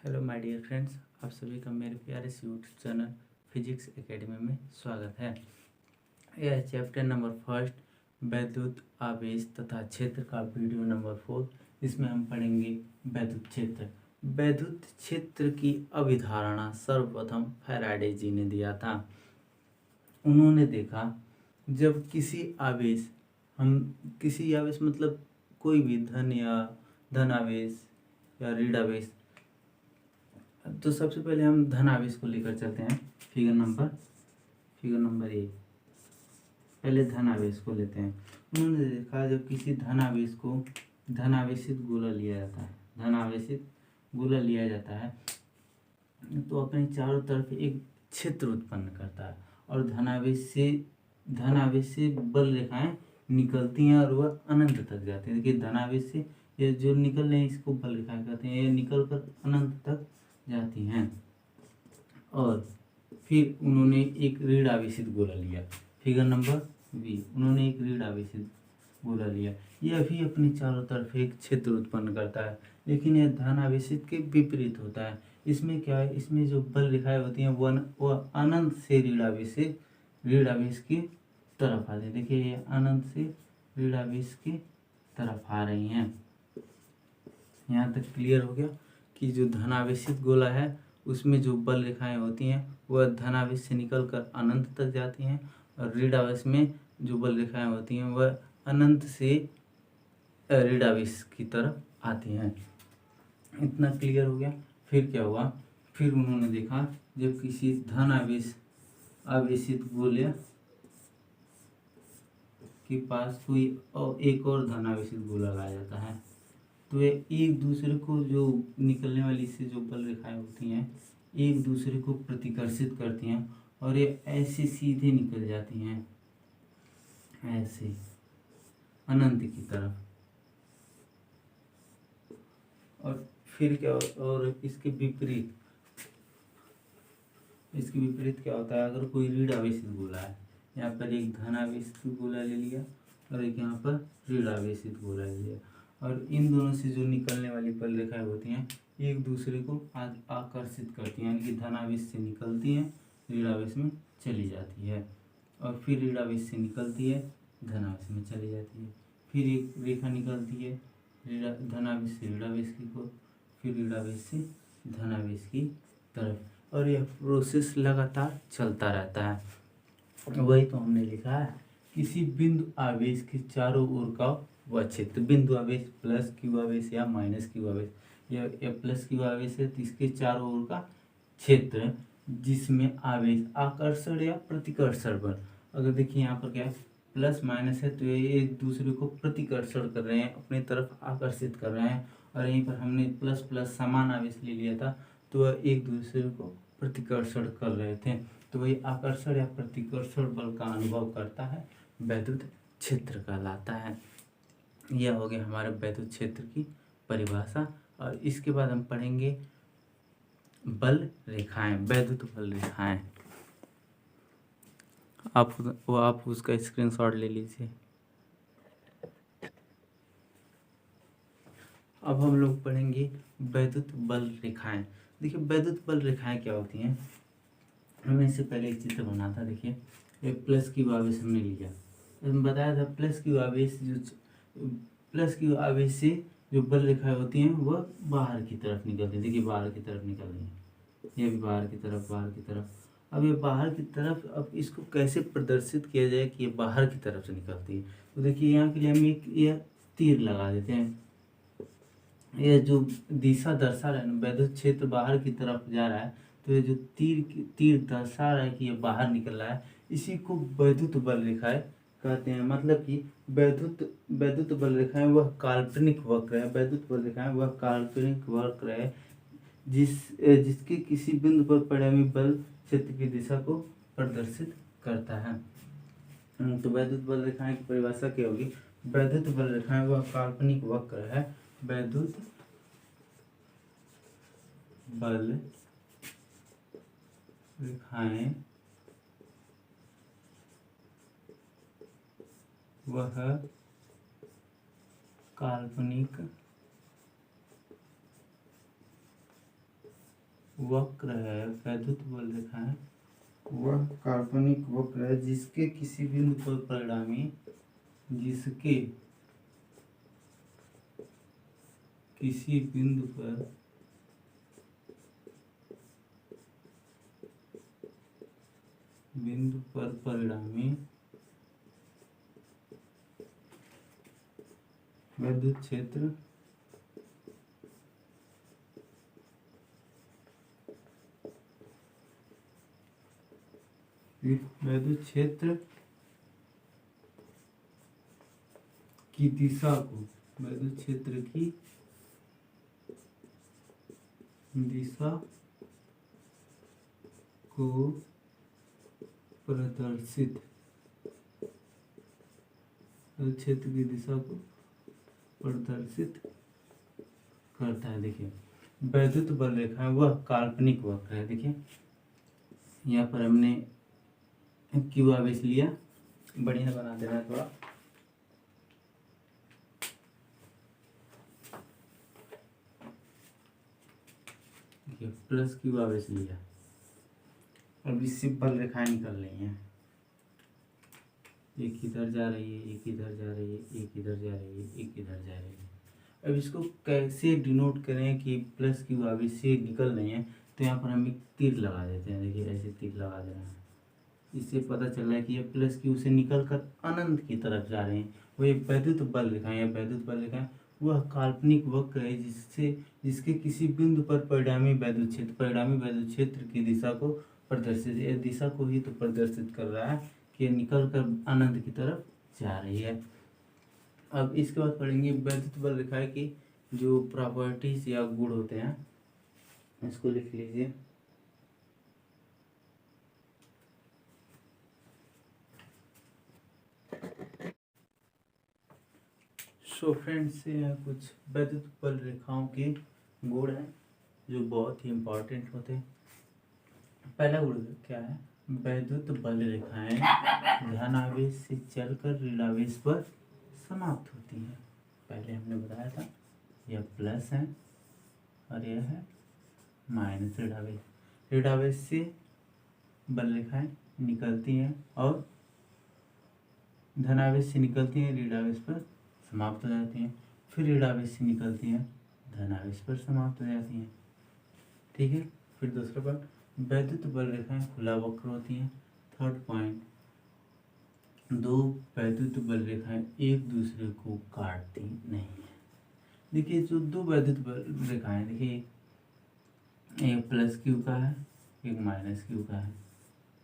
Hello my dear friends, आप सभी का मेरे प्यारे से यूट्यूब चैनल फिजिक्स एकेडमी में स्वागत है। यह है चैप्टर नंबर फर्स्ट, वैद्युत आवेश तथा क्षेत्र का वीडियो नंबर 4। इसमें हम पढ़ेंगे वैद्युत क्षेत्र। वैद्युत क्षेत्र की अवधारणा सर्वप्रथम फैराडे जी ने दिया था। उन्होंने देखा जब किसी आवेश मतलब कोई भी धन आवेश या ऋण आवेश, तो सबसे पहले हम धन आवेश को लेकर चलते हैं। Figure number 1। पहले धन आवेश को लेते हैं। उन्होंने देखा जब किसी धन आवेश को धनावेशित गोला लिया जाता है तो अपने चारों तरफ एक क्षेत्र उत्पन्न करता है और धनावेश से बल रेखाएं निकलती हैं और वह अनंत तक जाती है। देखिए, धनावेश से ये जो निकल रहे हैं इसको बल रेखाएं कहते हैं। ये निकल कर अनंत तक जाती हैं। और फिर उन्होंने एक ऋण आवेशित गोला लिया। Figure number B. उन्होंने एक ऋण आवेशित गोला लिया। यह भी अपने चारों तरफ एक क्षेत्र उत्पन्न करता है, लेकिन यह धन आवेशित के विपरीत होता है। इसमें क्या है, इसमें जो बल रेखाएं होती हैं वह अनंत से ऋण आवेश की तरफ आती है। देखिए, ये अनंत से ऋण आवेश की तरफ आ रही हैं। यहाँ तक क्लियर हो गया कि जो धनावेशित गोला है उसमें जो बल रेखाएं होती हैं वह धनावेश से निकलकर अनंत तक जाती हैं, और ऋण आवेश में जो बल रेखाएं होती हैं वह अनंत से ऋण आवेश की तरफ आती हैं। इतना क्लियर हो गया। फिर क्या हुआ, फिर उन्होंने देखा जब किसी आवेशित गोले के पास कोई एक और धनावेशित गोला लाया जाता है तो ये एक दूसरे को, जो निकलने वाली से जो बल रेखाएं होती हैं एक दूसरे को प्रतिकर्षित करती हैं और ये ऐसे सीधे निकल जाती हैं, ऐसे अनंत की तरफ। और फिर क्या, और इसके विपरीत क्या होता है, अगर कोई ऋण आवेशित गोला है, यहाँ पर एक धन आवेशित गोला ले लिया और एक यहाँ पर ऋण आवेशित गोला ले लिया, और इन दोनों से जो निकलने वाली बल रेखाएं होती हैं एक दूसरे को आकर्षित करती हैं, यानी कि धन आवेश से निकलती हैं ऋण आवेश में चली जाती है, और फिर ऋण आवेश से निकलती है धन आवेश में चली जाती है। फिर एक रेखा निकलती है धन आवेश से ऋण आवेश की ओर, फिर ऋण आवेश से धन आवेश की तरफ, और यह प्रोसेस लगातार चलता रहता है। वही तो हमने लिखा है, किसी बिंदु आवेश के चारों ओर का वह क्षेत्र। बिंदु आवेश प्लस क्यू आवेश या माइनस क्यू आवेश, या प्लस क्यू आवेश है तो इसके चारों ओर का क्षेत्र जिसमें आवेश आकर्षण या प्रतिकर्षण बल, अगर देखिए यहाँ पर क्या है, प्लस माइनस है तो ये एक दूसरे को प्रतिकर्षण कर रहे हैं, अपनी तरफ आकर्षित कर रहे हैं, और यहीं पर हमने प्लस प्लस समान आवेश ले लिया था तो वह एक दूसरे को प्रतिकर्षण कर रहे थे, तो वही आकर्षण या प्रतिकर्षण बल का अनुभव करता है, वैद्युत क्षेत्र कहलाता है। यह हो गया हमारे वैद्युत क्षेत्र की परिभाषा। और इसके बाद हम पढ़ेंगे बल रेखाएं, वैद्युत बल रेखाएं। आप उसका स्क्रीनशॉट ले लीजिए। अब हम लोग पढ़ेंगे वैद्युत बल रेखाएं। देखिए, वैद्युत बल रेखाएं क्या होती हैं, हमने इससे पहले एक चित्र बना था। देखिए, एक प्लस क्यू आवेश हमने लिया, बताया था प्लस क्यू आवेश से जो बल रेखाएं होती हैं वह बाहर की तरफ निकलती है। देखिए, बाहर की तरफ निकल रही है, ये भी बाहर की तरफ। अब ये बाहर की तरफ, अब इसको कैसे प्रदर्शित किया जाए कि ये बाहर की तरफ से निकलती है, तो देखिए यहाँ के लिए हम एक यह तीर लगा देते हैं। यह जो दिशा दर्शा रहा है ना, वैद्युत क्षेत्र बाहर की तरफ जा रहा है, तो ये जो तीर दर्शा रहा है कि ये बाहर निकल रहा है, इसी को वैद्युत बल रेखाएं कहते हैं। मतलब कि वैद्युत बल रेखाएं वह काल्पनिक वक्र है, जिसके किसी बिंदु पर परिणामी बल क्षेत्र की दिशा को प्रदर्शित करता है। तो वैद्युत बल रेखाएं की परिभाषा क्या होगी, वैद्युत बल रेखाएं वह काल्पनिक वक्र है, वैद्युत बल रेखाएं वह काल्पनिक वक्र है, वैद्युत बल रेखा है, वह काल्पनिक वक्र है जिसके किसी बिंदु पर परिणामी, जिसके किसी बिंदु पर परिणामी विद्युत क्षेत्र की दिशा को, विद्युत क्षेत्र की दिशा को प्रदर्शित, क्षेत्र की दिशा को प्रदर्शित करता है। देखिए वैद्युत बल रेखा है वह काल्पनिक वक्र है। देखिए यहाँ पर हमने क्यू आवेश लिया, बढ़िया बना देना है थोड़ा। देखिए प्लस क्यू आवेश लिया, अब इससे बल रेखाएं निकल रही हैं, एक इधर जा रही है, एक इधर जा रही है, एक इधर जा रही है, एक इधर जा रही है। अब इसको कैसे डिनोट करें कि प्लस क्यू आवेश से निकल रही है, तो यहाँ पर हम एक तीर लगा देते हैं। देखिए ऐसे तीर लगा दे रहे हैं, इससे पता चल रहा है कि ये प्लस क्यू से निकल कर अनंत की तरफ जा रहे हैं। वो एक वैद्युत बल रेखा है, वैद्युत बल रेखा वह काल्पनिक वक्र है जिसके किसी बिंदु पर परिणामी वैद्युत क्षेत्र की दिशा को प्रदर्शित, ये दिशा को ही तो प्रदर्शित कर रहा है कि निकल कर अनंत की तरफ जा रही है। अब इसके बाद पढ़ेंगे वैद्युत बल रेखा की जो प्रॉपर्टीज या गुण होते हैं, इसको लिख लीजिए। सो फ्रेंड्स कुछ वैद्युत बल रेखाओं के गुण हैं जो बहुत ही इम्पोर्टेंट होते हैं। पहला गुण क्या है, वैद्युत बल रेखाएं धनावेश से चलकर ऋणावेश पर समाप्त होती हैं। पहले हमने बताया था यह प्लस है और यह है माइनस ऋणावेश। ऋणावेश से बल रेखाएं निकलती हैं और धनावेश से निकलती हैं, ऋणावेश पर समाप्त हो जाती हैं, फिर ऋणावेश से निकलती हैं, धनावेश पर समाप्त हो जाती हैं। ठीक है। फिर दूसरा पॉइंट, वैद्युत बल रेखाएं खुला वक्र होती हैं। थर्ड पॉइंट, दो वैद्युत बल रेखाएं एक दूसरे को काटती नहीं है। देखिए जो दो वैद्युत बल रेखाएं, देखिए एक प्लस क्यू का है, एक माइनस क्यू का है।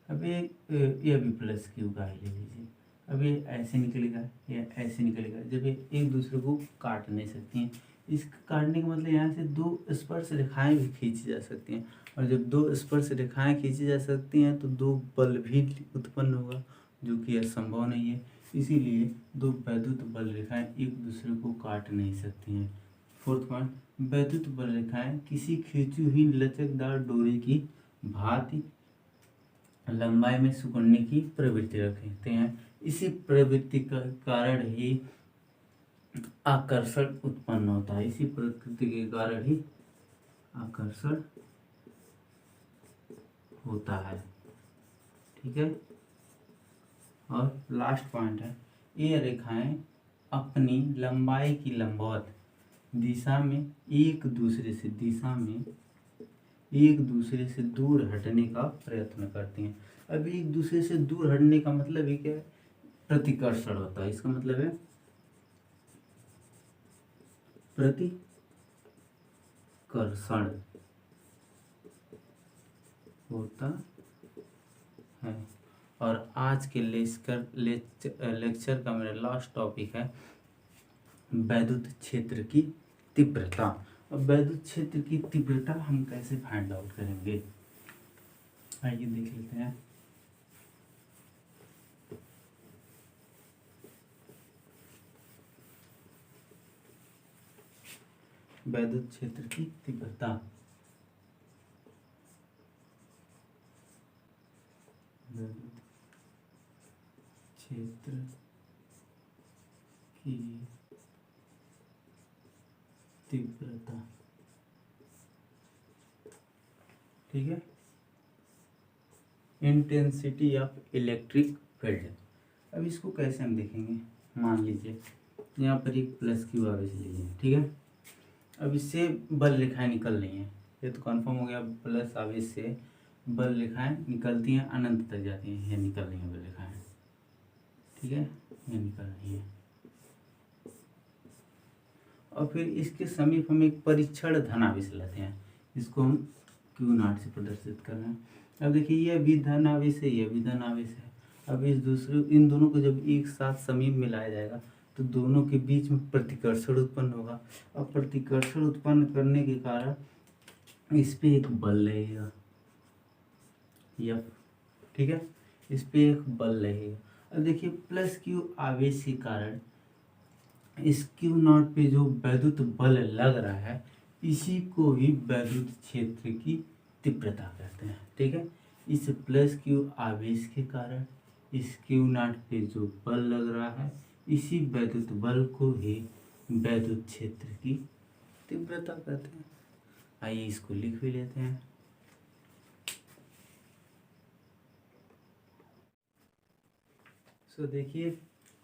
अब ये भी प्लस क्यू का ही ले लीजिए। अब ये ऐसे निकलेगा, ये ऐसे निकलेगा, जब ये एक दूसरे को काट नहीं सकती हैं। इस काटने का मतलब यहाँ से दो स्पर्श रेखाएं भी खींची जा सकती हैं, और जब दो स्पर्श रेखाएं खींची जा सकती हैं तो दो बल भी उत्पन्न होगा, जो कि असंभव नहीं है। इसीलिए दो वैद्युत बल रेखाएं एक दूसरे को काट नहीं सकती हैं। फोर्थ पॉइंट, वैद्युत बल रेखाएं किसी खींची हुई लचकदार डोरी की भांति लंबाई में सिकुड़ने की प्रवृत्ति रखते हैं। इसी प्रवृत्ति का कारण ही आकर्षण उत्पन्न होता है। इसी प्रकृति के कारण ही आकर्षण होता है। ठीक है। और लास्ट पॉइंट है, ये रेखाएं अपनी लंबाई की लंबवत दिशा में एक दूसरे से दूर हटने का प्रयत्न करती हैं। अब एक दूसरे से दूर हटने का मतलब ही क्या है, प्रतिकर्षण होता है। इसका मतलब है प्रतिकर्षण होता है। और आज के लेक्चर का मेरा लास्ट टॉपिक है वैद्युत क्षेत्र की तीव्रता। अब वैद्युत क्षेत्र की तीव्रता हम कैसे फाइंड आउट करेंगे, आइए देख लेते हैं। वैद्युत क्षेत्र की तीव्रता, वैद्युत क्षेत्र की तीव्रता ठीक है, इंटेंसिटी ऑफ इलेक्ट्रिक फील्ड। अब इसको कैसे हम देखेंगे, मान लीजिए यहाँ पर एक प्लस क्यू आवेश लीजिए, ठीक है। अब इससे बल रेखाएं निकल रही हैं, ये तो कंफर्म हो गया, प्लस आवेश से बल रेखाएं निकलती हैं, अनंत तक जाती हैं, ये निकल रही हैं बल रेखाएं, ठीक है, ये निकल रही हैं। और फिर इसके समीप हम एक परीक्षण धनावेश लेते हैं, इसको हम क्यू नॉट से प्रदर्शित कर रहे हैं। अब देखिए यह भी धनावेश है, यह भी धनावेश है। अब इन दोनों को जब एक साथ समीप में लाया जाएगा तो दोनों के बीच में प्रतिकर्षण उत्पन्न होगा। अब प्रतिकर्षण उत्पन्न करने के कारण इस पे एक बल लगेगा, ठीक है, इस पे एक बल लगेगा। अब देखिए प्लस क्यू आवेश के कारण इस क्यू नॉट पे जो वैद्युत बल लग रहा है, इसी को ही वैद्युत क्षेत्र की तीव्रता कहते हैं, ठीक है। इस प्लस क्यू आवेश के कारण इस क्यू नॉट पे जो बल लग रहा है, इसी वैद्युत बल को ही वैद्युत क्षेत्र की तीव्रता कहते हैं। आइए इसको लिख भी लेते हैं। सो देखिए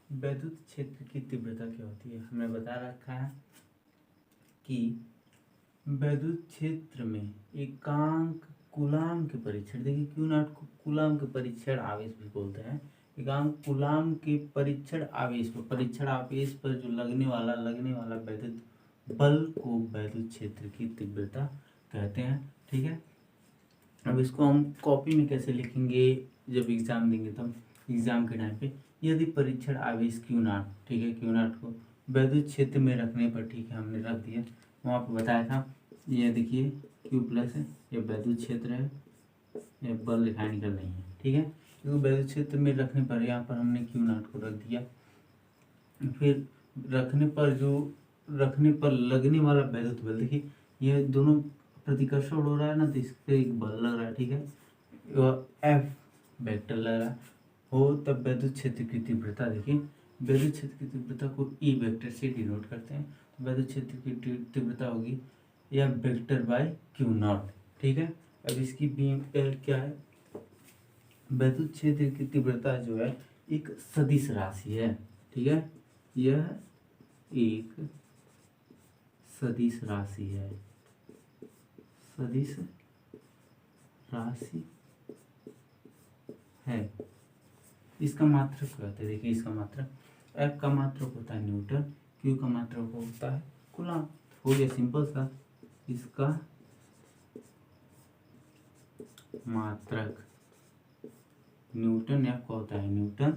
वैद्युत क्षेत्र की तीव्रता क्या होती है, हमने बता रखा है कि वैद्युत क्षेत्र में एकांक कूलाम के परीक्षण, देखिए क्यू नॉट को कूलाम के परीक्षण आवेश भी बोलते हैं। एकांक कूलाम के परीक्षण आवेश पर जो लगने वाला वैद्युत बल को वैद्युत क्षेत्र की तीव्रता कहते हैं, ठीक है। अब इसको हम कॉपी में कैसे लिखेंगे, जब एग्जाम देंगे तब, एग्जाम के टाइम पे यदि परीक्षण आवेश क्यू नॉट, ठीक है, क्यू नॉट को वैद्युत क्षेत्र में रखने पर, ठीक है, हमने रख दिया, वहाँ पर बताया था, ये देखिए क्यू प्लस है, ये वैद्युत क्षेत्र है, ये बल रेखाएं निकल रही है, ठीक है। क्योंकि वैद्युत क्षेत्र में रखने पर यहाँ पर हमने क्यू नॉट को रख दिया, फिर रखने पर लगने वाला वैद्युत बल, देखिए यह दोनों प्रतिकर्षण हो रहा है ना, तो इस पे एक बल लग रहा है, ठीक है, एफ वेक्टर लग रहा हो, तब वैद्युत क्षेत्र की तीव्रता, देखिए वैद्युत क्षेत्र की तीव्रता को ई वेक्टर से डिनोट करते हैं, तो वैद्युत क्षेत्र की तीव्रता होगी या वेक्टर बाय क्यू नॉट, ठीक है। अब इसकी बीम क्या है, वैद्युत क्षेत्र की तीव्रता जो है एक सदिश राशि है, ठीक है, यह एक सदिश राशि है, सदिश राशि है। इसका मात्रक क्या होता है, देखिए इसका मात्रक, एफ का मात्रक होता है न्यूटन, क्यू का मात्रक होता है कूलाम, हो गया सिंपल सा। इसका मात्रक न्यूटन, एफ का होता है न्यूटन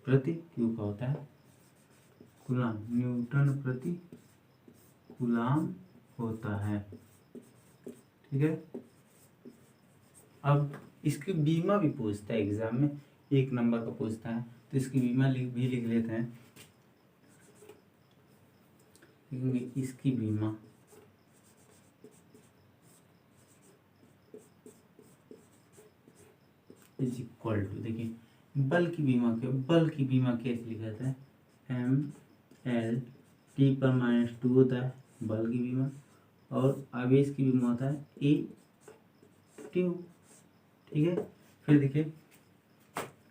प्रति क्यू का होता है कूलाम, न्यूटन प्रति कूलाम होता है, ठीक है। अब इसकी बीमा भी पूछता है एग्जाम में, 1 नंबर का पूछता है, तो इसकी बीमा भी लिख लेते हैं, लिखेंगे इसकी बीमा इज इक्वल टू, देखिए बल की बीमा कैसे लिखा जाता है, ml T/-2 होता है बल की बीमा, और आवेश की बीमा होता है A ट्यू, ठीक है। फिर देखिए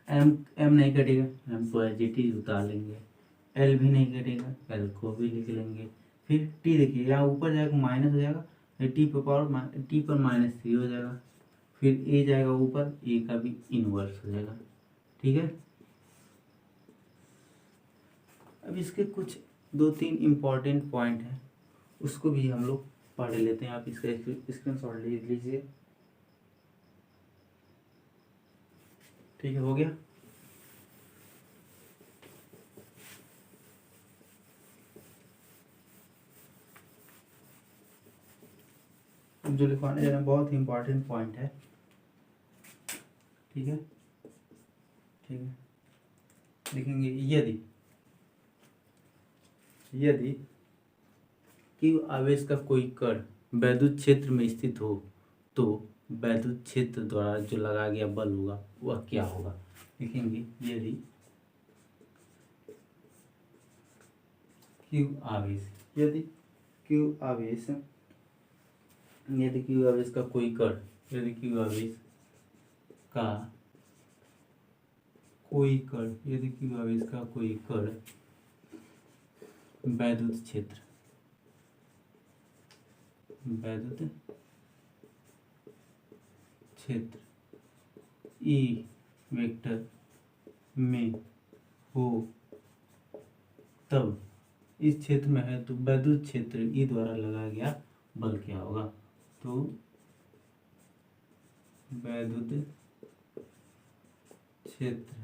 m नहीं कटेगा, m को एज इट इज उतार लेंगे, l भी नहीं कटेगा, l को भी लिख लेंगे। फिर t देखिए यहाँ ऊपर जाएगा माइनस हो जाएगा, t पर -3 हो जाएगा, फिर a जाएगा ऊपर, a का भी इनवर्स हो जाएगा, ठीक है। अब इसके कुछ 2-3 इम्पॉर्टेंट पॉइंट हैं, उसको भी हम लोग पढ़ लेते हैं, आप इसका स्क्रीनशॉट ले लीजिए, ठीक है, हो गया। जो लिखवाने जा रहे हैं बहुत ही इम्पोर्टेंट पॉइंट है, ठीक है, ठीक है। लिखेंगे यदि कि आवेश का कोई कण वैद्युत क्षेत्र में स्थित हो, तो वैद्युत क्षेत्र द्वारा जो लगाया गया बल होगा वह क्या होगा, लिखेंगे यदि क्यू आवेश यदि क्यू आवेश का कोई कण, यदि क्यू आवेश का कोई कण, यदि क्यू आवेश का कोई कण वैद्युत क्षेत्र, वैद्युत क्षेत्र ई वेक्टर में हो, तब इस क्षेत्र में है तो वैद्युत क्षेत्र ई द्वारा लगाया गया बल क्या होगा। तो वैद्युत क्षेत्र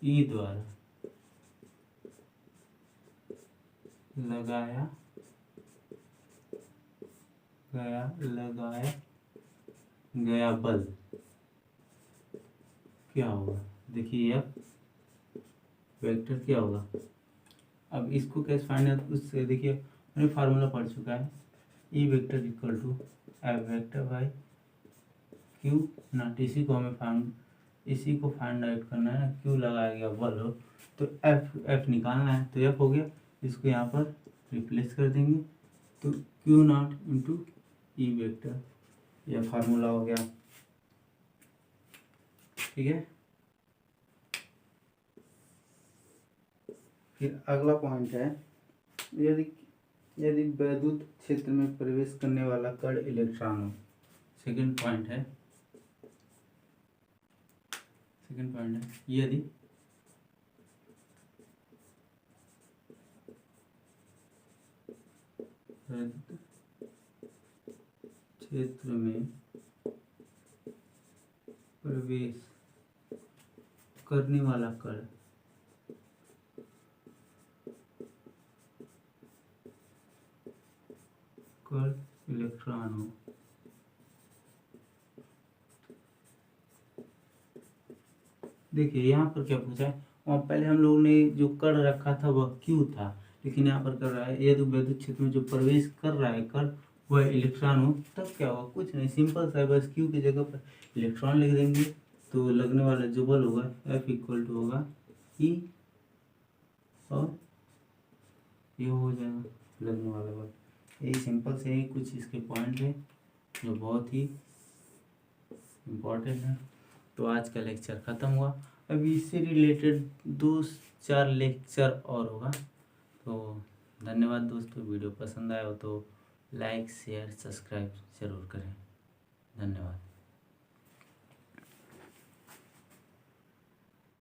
ई द्वारा लगाया गया बल क्या होगा। देखिए अब वेक्टर क्या होगा। अब इसको कैसे फाइंड आउट, उससे देखिए मैंने फार्मूला पढ़ चुका है, E vector equal to F vector by Q naught. इसी को फाइंड आउट करना है। क्यू लगाया गया बल हो तो एफ निकालना है, तो एफ हो गया, इसको यहाँ पर रिप्लेस कर देंगे तो Q not into E vector, यह फार्मूला हो गया। ठीक है, फिर अगला पॉइंट है, यदि वैद्युत क्षेत्र में प्रवेश करने वाला कण इलेक्ट्रॉन हो। सेकंड पॉइंट है यदि वैद्युत क्षेत्र में प्रवेश करने वाला कण इलेक्ट्रॉन हो, देखिए यहाँ पर क्या पूछा है, वहाँ पहले हम लोगों ने जो कण रखा था वह क्यू था, लेकिन यहाँ पर कर रहा है यदि वैद्युत क्षेत्र में जो प्रवेश कर रहा है कण वह इलेक्ट्रॉन हो, तब क्या होगा। कुछ नहीं, सिंपल सा है, बस क्यू की जगह पर इलेक्ट्रॉन लिख देंगे तो लगने वाला जो बल होगा एफ इक्वल टू होगा ई, और ये हो जाएगा लगने वाला बल। यही सिंपल से ही कुछ इसके पॉइंट है जो बहुत ही इम्पोर्टेंट है। तो आज का लेक्चर ख़त्म हुआ। अभी इससे रिलेटेड 2-4 लेक्चर और होगा। तो धन्यवाद दोस्तों, वीडियो पसंद आया हो तो लाइक शेयर सब्सक्राइब ज़रूर करें। धन्यवाद।